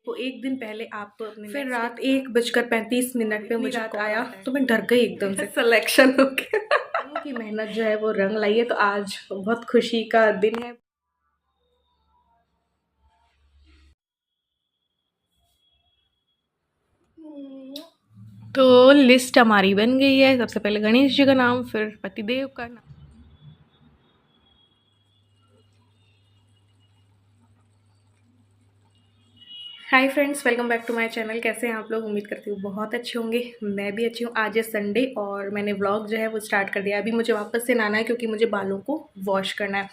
वो एक दिन पहले आप अपने फिर रात 1:35 पे मुझे कॉल आया तो मैं डर गई एकदम से सिलेक्शन हो गया की मेहनत जो है वो रंग लाई है। तो आज बहुत खुशी का दिन है। तो लिस्ट हमारी बन गई है। सबसे पहले गणेश जी का नाम, फिर पतिदेव का नाम। Hi friends, welcome back to my channel. कैसे हैं आप लोग? उम्मीद करती हूँ बहुत अच्छे होंगे। मैं भी अच्छी हूँ। आज है संडे और मैंने व्लॉग जो है वो स्टार्ट कर दिया। अभी मुझे वापस से नहाना है क्योंकि मुझे बालों को वॉश करना है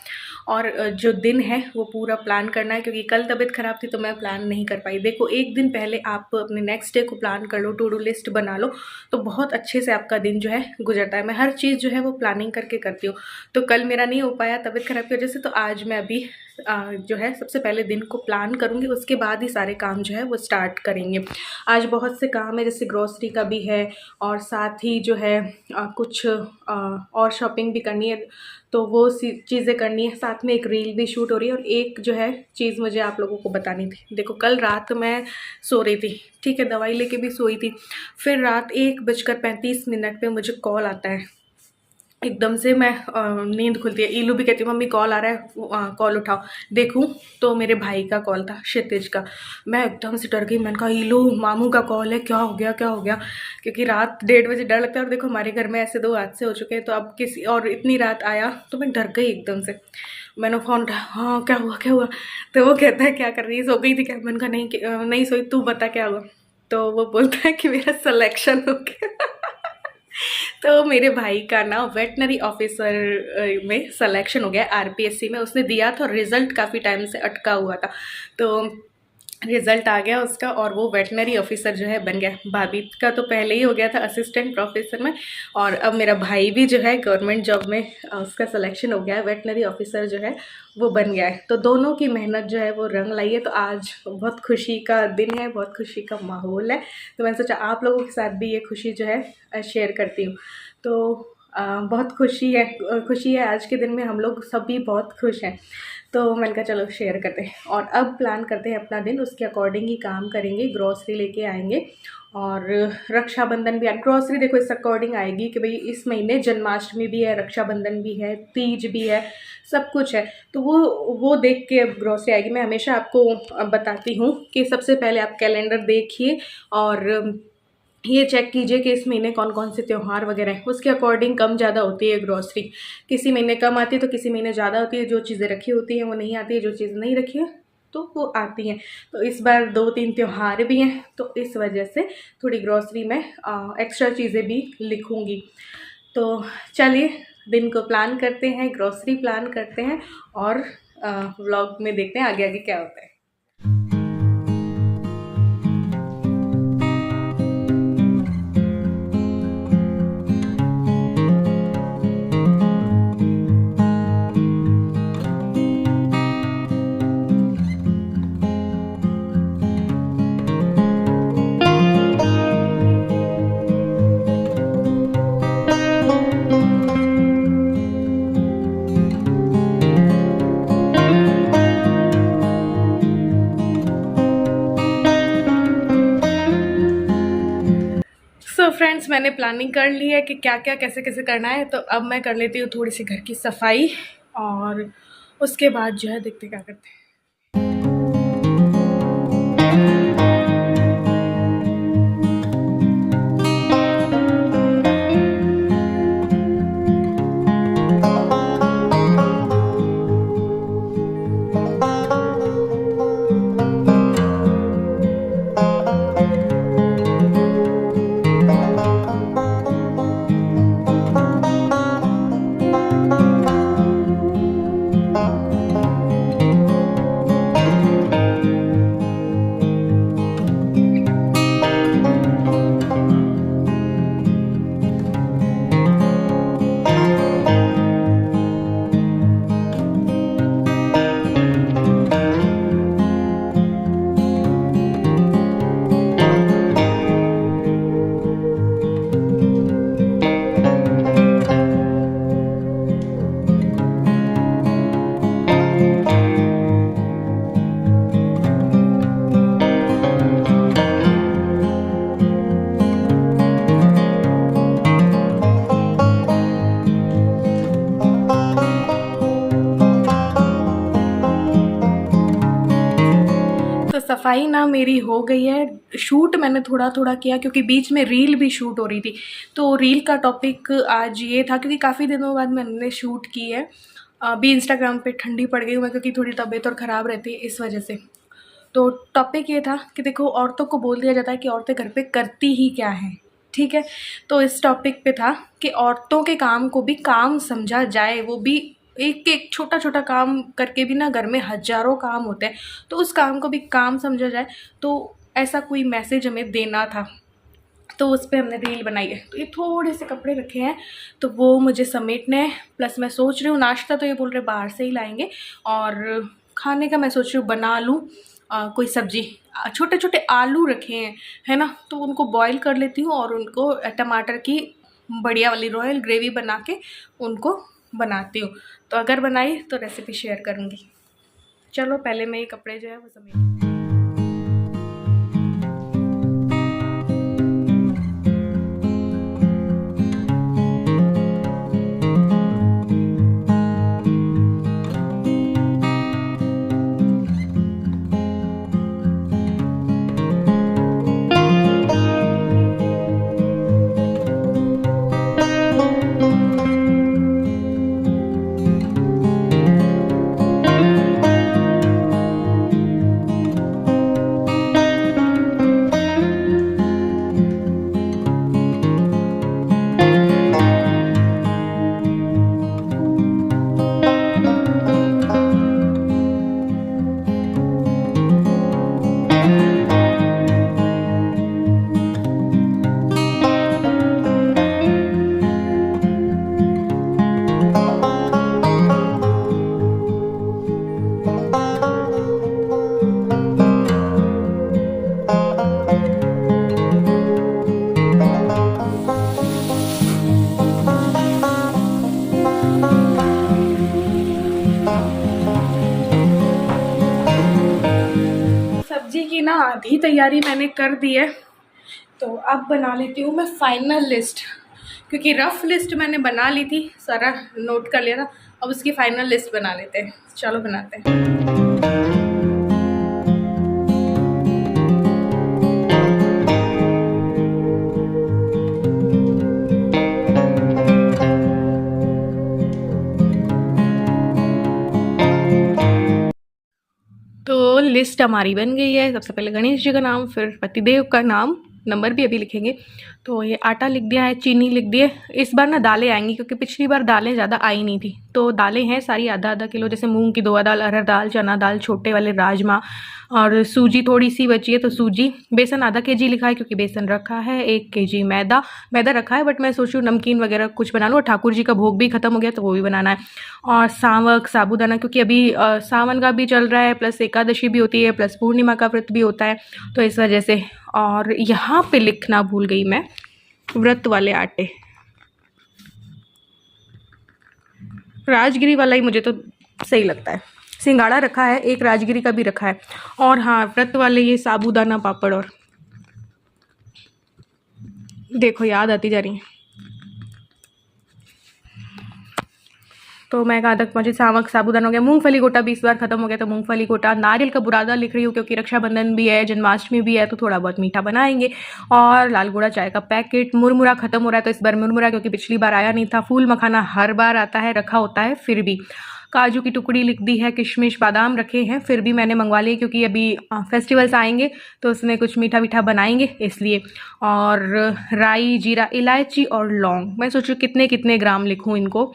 और जो दिन है वो पूरा प्लान करना है क्योंकि कल तबीयत ख़राब थी तो मैं प्लान नहीं कर पाई। देखो, एक दिन पहले आप अपने नेक्स्ट डे को प्लान कर लो, टू डू लिस्ट बना लो तो बहुत अच्छे से आपका दिन जो है गुजरता है। मैं हर चीज़ जो है वो प्लानिंग करके करती हूँ। तो कल मेरा नहीं हो पाया तबीयत ख़राब की वजह से, तो आज मैं अभी जो है सबसे पहले दिन को प्लान करूँगी, उसके बाद ही सारे काम जो है वो स्टार्ट करेंगे। आज बहुत से काम है, जैसे ग्रॉसरी का भी है और साथ ही जो है कुछ और शॉपिंग भी करनी है, तो वो चीज़ें करनी है। साथ में एक रील भी शूट हो रही है और एक जो है चीज़ मुझे आप लोगों को बतानी थी। देखो, कल रात मैं सो रही थी, ठीक है, दवाई लेके भी सोई थी। फिर रात 1:35 पे मुझे कॉल आता है। एकदम से मैं नींद खुलती है। ईलू भी कहती है मम्मी कॉल आ रहा है, कॉल उठाओ। देखूं तो मेरे भाई का कॉल था, क्षितिज का। मैं एकदम से डर गई। मैंने कहा ईलू मामू का कॉल है, क्या हो गया क्या हो गया? क्योंकि रात 1:30 डर लगता है और देखो हमारे घर में ऐसे 2 हादसे हो चुके हैं, तो अब किसी और इतनी रात आया तो मैं डर गई एकदम से। मैंने फ़ोन उठाया, हाँ क्या हुआ क्या हुआ? तो वो कहता है क्या कर रही है, सो गई थी क्या? मैंने कहा नहीं नहीं सोई, तू बता क्या हुआ? तो वो बोलता है कि मेरा सिलेक्शन हो गया। तो मेरे भाई का ना वेटनरी ऑफिसर में सिलेक्शन हो गया आरपीएससी में। उसने दिया था, रिज़ल्ट काफ़ी टाइम से अटका हुआ था, तो रिज़ल्ट आ गया उसका और वो वेटनरी ऑफिसर जो है बन गया। भाभी का तो पहले ही हो गया था असिस्टेंट प्रोफेसर में, और अब मेरा भाई भी जो है गवर्नमेंट जॉब में उसका सिलेक्शन हो गया है, वेटनरी ऑफिसर जो है वो बन गया है। तो दोनों की मेहनत जो है वो रंग लाई है। तो आज बहुत खुशी का दिन है, बहुत खुशी का माहौल है। तो मैंने सोचा आप लोगों के साथ भी ये खुशी जो है शेयर करती हूँ। तो बहुत खुशी है आज के दिन में। हम लोग सभी बहुत खुश हैं, तो मैंने कहा चलो शेयर करते हैं। और अब प्लान करते हैं अपना दिन, उसके अकॉर्डिंग ही काम करेंगे। ग्रॉसरी लेके आएंगे और रक्षाबंधन भी ग्रॉसरी देखो इस अकॉर्डिंग आएगी कि भाई इस महीने जन्माष्टमी भी है, रक्षाबंधन भी है, तीज भी है, सब कुछ है। तो वो देख के अब ग्रॉसरी आएगी। मैं हमेशा आपको बताती हूँ कि सबसे पहले आप कैलेंडर देखिए और ये चेक कीजिए कि इस महीने कौन कौन से त्यौहार वगैरह हैं, उसके अकॉर्डिंग कम ज़्यादा होती है ग्रॉसरी। किसी महीने कम आती है तो किसी महीने ज़्यादा होती है। जो चीज़ें रखी होती हैं वो नहीं आती है, जो चीज़ नहीं रखी है तो वो आती हैं। तो इस बार 2-3 त्यौहार भी हैं, तो इस वजह से थोड़ी ग्रॉसरी में एक्स्ट्रा चीज़ें भी लिखूँगी। तो चलिए दिन को प्लान करते हैं, ग्रॉसरी प्लान करते हैं और व्लॉग में देखते हैं आगे आगे क्या होता है। सो फ्रेंड्स, मैंने प्लानिंग कर ली है कि क्या क्या कैसे कैसे करना है। तो अब मैं कर लेती हूँ थोड़ी सी घर की सफाई और उसके बाद जो है देखते क्या करते हैं। सफाई ना मेरी हो गई है। शूट मैंने थोड़ा थोड़ा किया क्योंकि बीच में रील भी शूट हो रही थी। तो रील का टॉपिक आज ये था क्योंकि काफ़ी दिनों बाद मैंने शूट की है। अभी इंस्टाग्राम पे ठंडी पड़ गई हूँ मैं क्योंकि थोड़ी तबीयत और ख़राब रहती है इस वजह से। तो टॉपिक ये था कि देखो, औरतों को बोल दिया जाता है कि औरतें घर पे करती ही क्या हैं, ठीक है। तो इस टॉपिक पे था कि औरतों के काम को भी काम समझा जाए, वो भी एक एक छोटा छोटा काम करके भी ना घर में हज़ारों काम होते हैं, तो उस काम को भी काम समझा जाए। तो ऐसा कोई मैसेज हमें देना था, तो उस पर हमने रील बनाई है। तो ये थोड़े से कपड़े रखे हैं तो वो मुझे समेटने हैं। प्लस मैं सोच रही हूँ नाश्ता तो ये बोल रहे बाहर से ही लाएंगे, और खाने का मैं सोच रही हूँ बना लूँ कोई सब्जी। छोटे छोटे आलू रखे हैं, है ना, तो उनको बॉईल कर लेती हूँ और उनको टमाटर की बढ़िया वाली रॉयल ग्रेवी बना के उनको बनाती हूँ। तो अगर बनाई तो रेसिपी शेयर करूँगी। चलो पहले मैं ये कपड़े जो है वो समेट। सब्जी की ना आधी तैयारी मैंने कर दी है, तो अब बना लेती हूँ मैं फाइनल लिस्ट। क्योंकि रफ़ लिस्ट मैंने बना ली थी, सारा नोट कर लिया था, अब उसकी फ़ाइनल लिस्ट बना लेते हैं। चलो बनाते हैं। तो लिस्ट हमारी बन गई है। सबसे पहले गणेश जी का नाम, फिर पतिदेव का नाम, नंबर भी अभी लिखेंगे। तो ये आटा लिख दिया है, चीनी लिख दिए। इस बार ना दालें आएंगी क्योंकि पिछली बार दालें ज़्यादा आई नहीं थी। तो दालें हैं सारी आधा आधा किलो, जैसे मूंग की 2 दाल, अरहर दाल, चना दाल, छोटे वाले राजमा, और सूजी थोड़ी सी बची है तो सूजी। बेसन आधा केजी लिखा है क्योंकि बेसन रखा है। 1 केजी मैदा रखा है, बट मैं सोच रही हूँ नमकीन वगैरह कुछ बना लूँ। और ठाकुर जी का भोग भी ख़त्म हो गया तो वो भी बनाना है। और सावक साबूदाना, क्योंकि अभी सावन का भी चल रहा है, प्लस एकादशी भी होती है, प्लस पूर्णिमा का व्रत भी होता है, तो इस वजह से। और यहाँ पे लिखना भूल गई मैं, व्रत वाले आटे, राजगिरी वाला ही मुझे तो सही लगता है। सिंगाड़ा रखा है, एक राजगिरी का भी रखा है। और हाँ, व्रत वाले ये साबूदाना पापड़, और देखो याद आती जा रही है। तो मैं कहाँ तक पहुँची, सावक साबूदाना हो गया। मूंगफली गोटा भी इस बार खत्म हो गया, तो मूंगफली गोटा। नारियल का बुरादा लिख रही हूँ क्योंकि रक्षाबंधन भी है, जन्माष्टमी भी है, तो थोड़ा बहुत मीठा बनाएंगे। और लाल गुड़ा चाय का पैकेट। मुरमुरा खत्म हो रहा है तो इस बार मुरमुरा, क्योंकि पिछली बार आया नहीं था। फूल मखाना हर बार आता है, रखा होता है फिर भी। काजू की टुकड़ी लिख दी है, किशमिश बादाम रखे हैं, फिर भी मैंने मंगवा लिए क्योंकि अभी फेस्टिवल्स आएंगे तो उसमें कुछ मीठा मीठा बनाएंगे इसलिए। और राई, जीरा, इलायची और लौंग। मैं सोचूँ कितने कितने ग्राम लिखूँ इनको,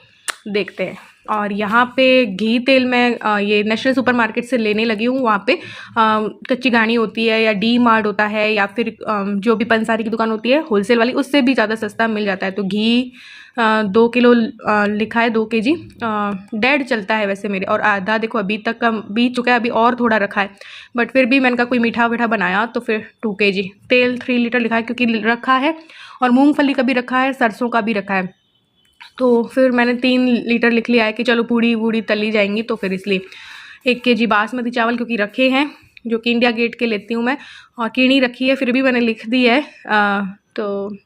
देखते हैं। और यहाँ पे घी तेल मैं ये नेशनल सुपरमार्केट से लेने लगी हूँ। वहाँ पे कच्ची घानी होती है, या डी मार्ट होता है, या फिर जो भी पंसारी की दुकान होती है होलसेल वाली, उससे भी ज़्यादा सस्ता मिल जाता है। तो घी 2 किलो लिखा है, 2 केजी। 1.5 चलता है वैसे मेरे, और आधा देखो अभी तक का बीत चुका है, अभी और थोड़ा रखा है। बट फिर भी मैंने कहा कोई मीठा वीठा बनाया तो फिर 2 केजी। तेल 3 लीटर लिखा है क्योंकि रखा है, और मूँगफली का भी रखा है, सरसों का भी रखा है। तो फिर मैंने 3 लीटर लिख लिया है कि चलो पूड़ी वूड़ी तली जाएंगी, तो फिर इसलिए 1 केजी बासमती चावल क्योंकि रखे हैं, जो कि इंडिया गेट के लेती हूँ मैं। और कीनी रखी है, फिर भी मैंने लिख दी है। तो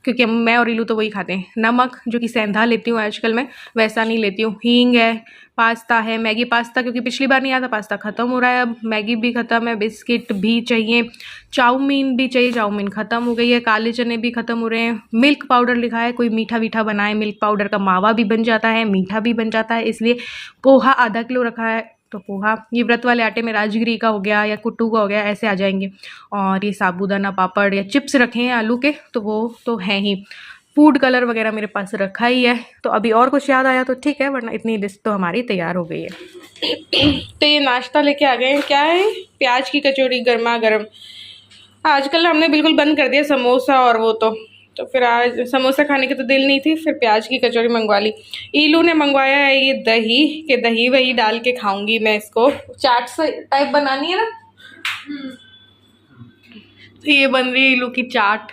क्योंकि मैं और इलू तो वही खाते हैं। नमक जो कि सेंधा लेती हूँ आजकल मैं, वैसा नहीं लेती हूँ। हींग है, पास्ता है, मैगी पास्ता क्योंकि पिछली बार नहीं आया था, पास्ता ख़त्म हो रहा है अब, मैगी भी ख़त्म है, बिस्किट भी चाहिए, चाउमीन भी चाहिए, चाउमीन ख़त्म हो गई है, काले चने भी ख़त्म हो रहे हैं, मिल्क पाउडर लिखा है, कोई मीठा वीठा बनाए, मिल्क पाउडर का मावा भी बन जाता है, मीठा भी बन जाता है, इसलिए पोहा आधा किलो रखा है, तो पोहा, ये व्रत वाले आटे में राजगिरी का हो गया या कुट्टू का हो गया, ऐसे आ जाएंगे। और ये साबूदाना पापड़ या चिप्स रखे हैं आलू के, तो वो तो हैं ही। फूड कलर वगैरह मेरे पास रखा ही है। तो अभी और कुछ याद आया तो ठीक है, वरना इतनी लिस्ट तो हमारी तैयार हो गई है। तो ये नाश्ता लेके आ गए हैं, क्या है, प्याज की कचौरी गर्मा गर्म। आजकल हमने बिल्कुल बंद कर दिया समोसा और वो तो फिर आज समोसा खाने की तो दिल नहीं थी, फिर प्याज की कचौरी मंगवा ली। ईलू ने मंगवाया है ये दही, के दही वही डाल के खाऊंगी मैं इसको, चाट सा टाइप बनानी है ना। तो ये बन रही है ईलू की चाट,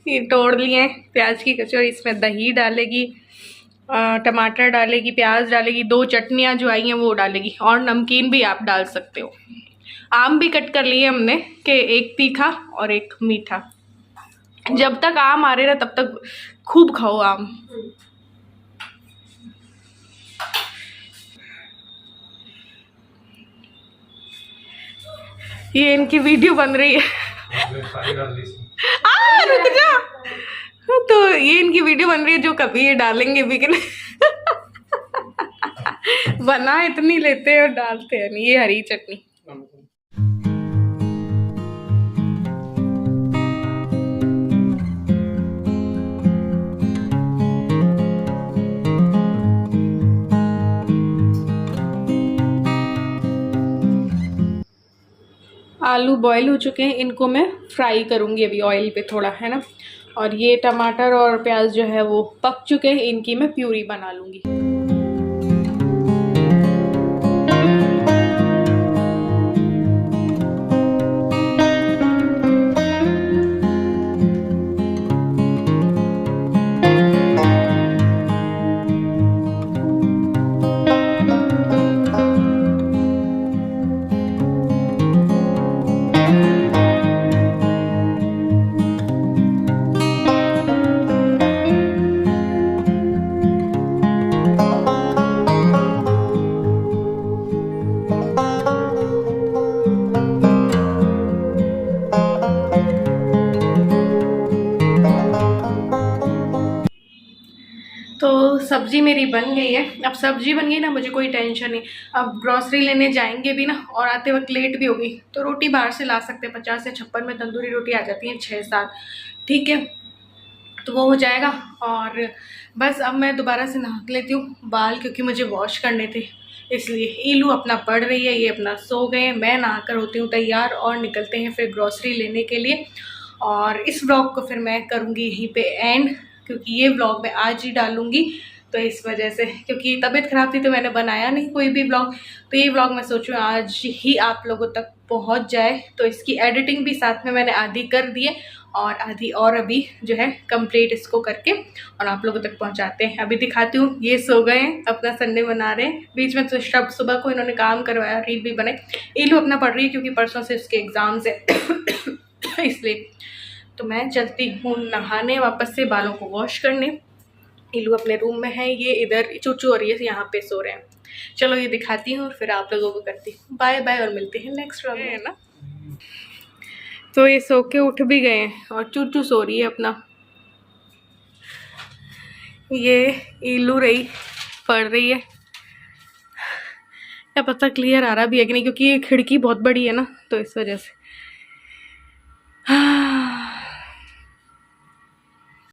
ये तोड़ लिए हैं प्याज की कचौरी, इसमें दही डालेगी, टमाटर डालेगी, प्याज डालेगी, 2 चटनियाँ जो आई हैं वो डालेगी, और नमकीन भी आप डाल सकते हो। आम भी कट कर लिए हमने, कि एक तीखा और एक मीठा। जब तक आम आ रहे ना तब तक खूब खाओ आम। ये इनकी वीडियो बन रही है। रुक जा। तो ये इनकी वीडियो बन रही है, जो कभी ये डालेंगे भी कि नहीं। बना इतनी लेते हैं और डालते हैं नहीं। ये हरी चटनी, आलू बॉईल हो चुके हैं, इनको मैं फ्राई करूँगी अभी ऑयल पे थोड़ा, है ना। और ये टमाटर और प्याज जो है वो पक चुके हैं, इनकी मैं प्यूरी बना लूँगी। तो सब्जी मेरी बन गई है। अब सब्जी बन गई ना, मुझे कोई टेंशन नहीं। अब ग्रॉसरी लेने जाएंगे भी ना, और आते वक्त लेट भी होगी, तो रोटी बाहर से ला सकते हैं। 50 या 56 में तंदूरी रोटी आ जाती है, 6-7, ठीक है, तो वो हो जाएगा। और बस अब मैं दोबारा से नहा लेती हूँ बाल, क्योंकि मुझे वॉश करने थे, इसलिए। ईलू अपना पढ़ रही है, ये अपना सो गए, मैं नहाकर होती हूँ तैयार और निकलते हैं फिर ग्रॉसरी लेने के लिए। और इस व्लॉग को फिर मैं करूँगी यहीं पे एंड, क्योंकि ये व्लॉग मैं आज ही डालूँगी, तो इस वजह से, क्योंकि तबीयत ख़राब थी तो मैंने बनाया नहीं कोई भी व्लॉग, तो ये व्लॉग मैं सोचूँ आज ही आप लोगों तक पहुंच जाए। तो इसकी एडिटिंग भी साथ में मैंने आधी कर दी है, और आधी और अभी जो है कंप्लीट इसको करके और आप लोगों तक पहुंचाते हैं। अभी दिखाती हूँ, ये सो गए हैं, अपना संडे मना रहे हैं। बीच में तो सुबह को इन्होंने काम करवाया, रील भी बनाई। ईलू अपना पढ़ रही है क्योंकि परसों से उसके एग्ज़ाम्स है इसलिए। तो मैं चलती हूँ नहाने, वापस से बालों को वॉश करने। ईलू अपने रूम में है, ये इधर चूचू और ये यहाँ पे सो रहे हैं। चलो ये दिखाती हूँ और फिर आप लोगों को करती हूँ बाय बाय, और मिलते हैं नेक्स्ट व्लॉग में, है ना। तो ये सो के उठ भी गए हैं और चूचू सो रही है अपना। ये ईलू रही पढ़ रही है, क्या पता क्लियर आ रहा भी है कि नहीं, क्योंकि ये खिड़की बहुत बड़ी है ना, तो इस वजह से।